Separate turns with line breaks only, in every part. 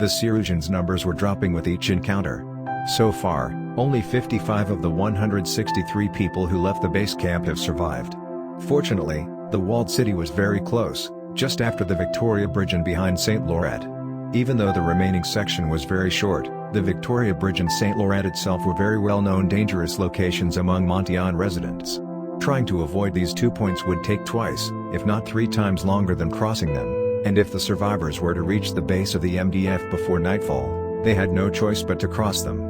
The Syrians' numbers were dropping with each encounter. So far, only 55 of the 163 people who left the base camp have survived. Fortunately, the walled city was very close, just after the Victoria Bridge and behind St. Laurent. Even though the remaining section was very short, the Victoria Bridge and St. Laurent itself were very well-known dangerous locations among Montillon residents. Trying to avoid these 2 points would take twice, if not 3 times longer than crossing them, and if the survivors were to reach the base of the MDF before nightfall, they had no choice but to cross them.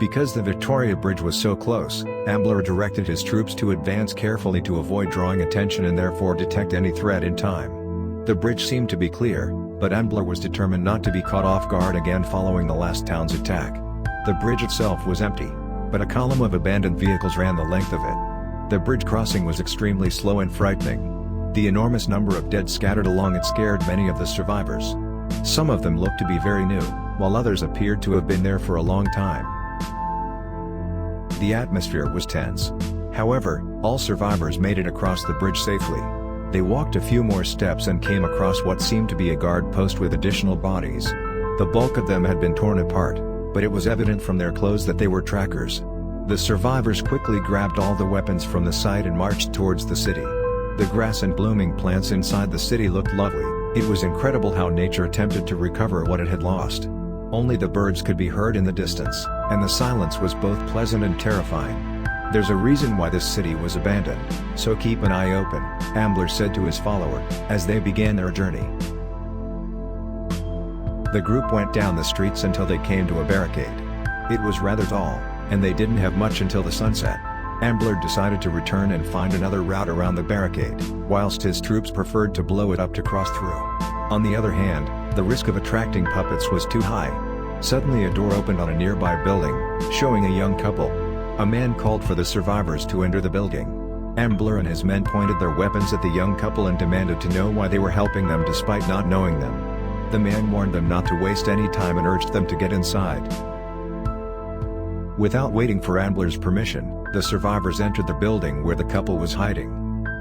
Because the Victoria Bridge was so close, Ambler directed his troops to advance carefully to avoid drawing attention and therefore detect any threat in time. The bridge seemed to be clear, but Ambler was determined not to be caught off guard again following the last town's attack. The bridge itself was empty, but a column of abandoned vehicles ran the length of it. The bridge crossing was extremely slow and frightening. The enormous number of dead scattered along it scared many of the survivors. Some of them looked to be very new, while others appeared to have been there for a long time. The atmosphere was tense. However, all survivors made it across the bridge safely. They walked a few more steps and came across what seemed to be a guard post with additional bodies. The bulk of them had been torn apart, but it was evident from their clothes that they were trackers. The survivors quickly grabbed all the weapons from the site and marched towards the city. The grass and blooming plants inside the city looked lovely. It was incredible how nature attempted to recover what it had lost. Only the birds could be heard in the distance, and the silence was both pleasant and terrifying. "There's a reason why this city was abandoned, so keep an eye open," Ambler said to his follower, as they began their journey. The group went down the streets until they came to a barricade. It was rather tall, and they didn't have much until the sunset. Ambler decided to return and find another route around the barricade, whilst his troops preferred to blow it up to cross through. On the other hand, the risk of attracting puppets was too high. Suddenly a door opened on a nearby building, showing a young couple. A man called for the survivors to enter the building. Ambler and his men pointed their weapons at the young couple and demanded to know why they were helping them despite not knowing them. The man warned them not to waste any time and urged them to get inside. Without waiting for Ambler's permission, the survivors entered the building where the couple was hiding.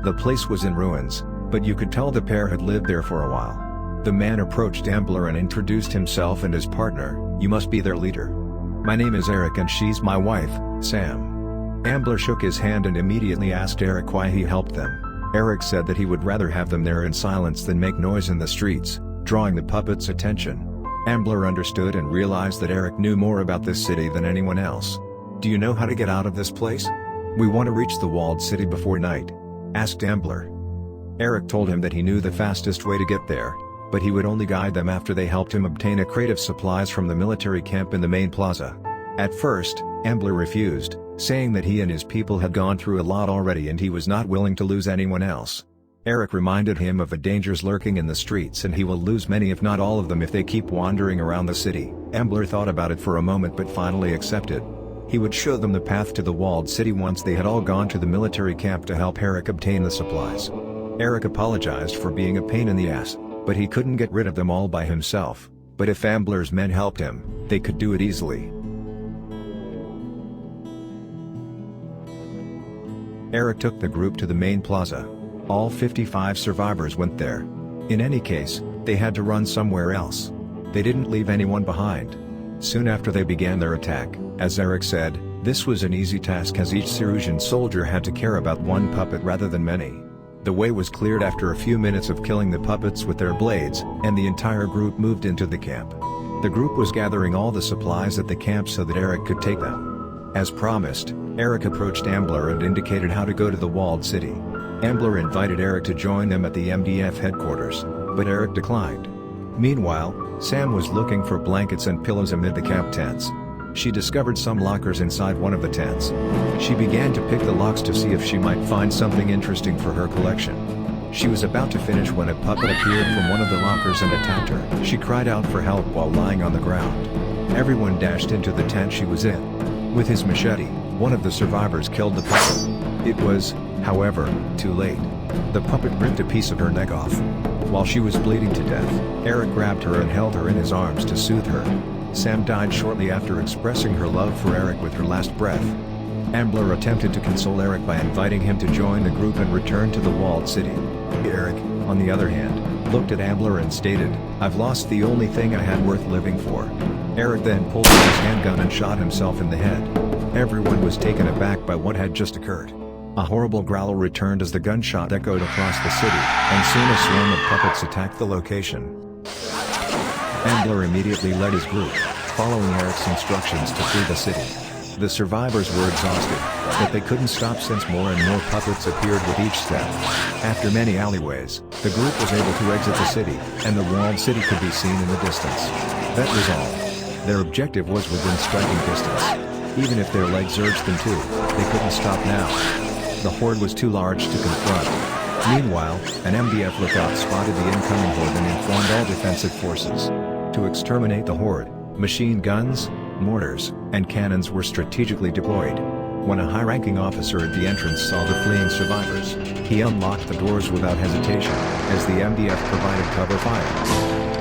The place was in ruins, but you could tell the pair had lived there for a while. The man approached Ambler and introduced himself and his partner. "You must be their leader. My name is Eric and she's my wife, Sam." Ambler shook his hand and immediately asked Eric why he helped them. Eric said that he would rather have them there in silence than make noise in the streets, drawing the puppets' attention. Ambler understood and realized that Eric knew more about this city than anyone else. "Do you know how to get out of this place? We want to reach the walled city before night," asked Ambler. Eric told him that he knew the fastest way to get there, but he would only guide them after they helped him obtain a crate of supplies from the military camp in the main plaza. At first, Ambler refused, saying that he and his people had gone through a lot already and he was not willing to lose anyone else. Eric reminded him of the dangers lurking in the streets and he will lose many if not all of them if they keep wandering around the city. Ambler thought about it for a moment but finally accepted. He would show them the path to the walled city once they had all gone to the military camp to help Eric obtain the supplies. Eric apologized for being a pain in the ass, but he couldn't get rid of them all by himself. But if Ambler's men helped him, they could do it easily. Eric took the group to the main plaza. All 55 survivors went there. In any case, they had to run somewhere else. They didn't leave anyone behind. Soon after they began their attack, as Eric said, this was an easy task as each Syrian soldier had to care about one puppet rather than many. The way was cleared after a few minutes of killing the puppets with their blades, and the entire group moved into the camp. The group was gathering all the supplies at the camp so that Eric could take them. As promised, Eric approached Ambler and indicated how to go to the walled city. Ambler invited Eric to join them at the MDF headquarters, but Eric declined. Meanwhile, Sam was looking for blankets and pillows amid the camp tents. She discovered some lockers inside one of the tents. She began to pick the locks to see if she might find something interesting for her collection. She was about to finish when a puppet appeared from one of the lockers and attacked her. She cried out for help while lying on the ground. Everyone dashed into the tent she was in. With his machete, one of the survivors killed the puppet. It was, however, too late. The puppet ripped a piece of her neck off. While she was bleeding to death, Eric grabbed her and held her in his arms to soothe her. Sam died shortly after expressing her love for Eric with her last breath. Ambler attempted to console Eric by inviting him to join the group and return to the walled city. Eric, on the other hand, looked at Ambler and stated, "I've lost the only thing I had worth living for." Eric then pulled out his handgun and shot himself in the head. Everyone was taken aback by what had just occurred. A horrible growl returned as the gunshot echoed across the city, and soon a swarm of puppets attacked the location. Ambler immediately led his group, following Eric's instructions to flee the city. The survivors were exhausted, but they couldn't stop since more and more puppets appeared with each step. After many alleyways, the group was able to exit the city, and the walled city could be seen in the distance. That was all. Their objective was within striking distance. Even if their legs urged them to, they couldn't stop now. The horde was too large to confront. Meanwhile, an MDF lookout spotted the incoming horde and informed all defensive forces. To exterminate the horde, machine guns, mortars, and cannons were strategically deployed. When a high-ranking officer at the entrance saw the fleeing survivors, he unlocked the doors without hesitation, as the MDF provided cover fire.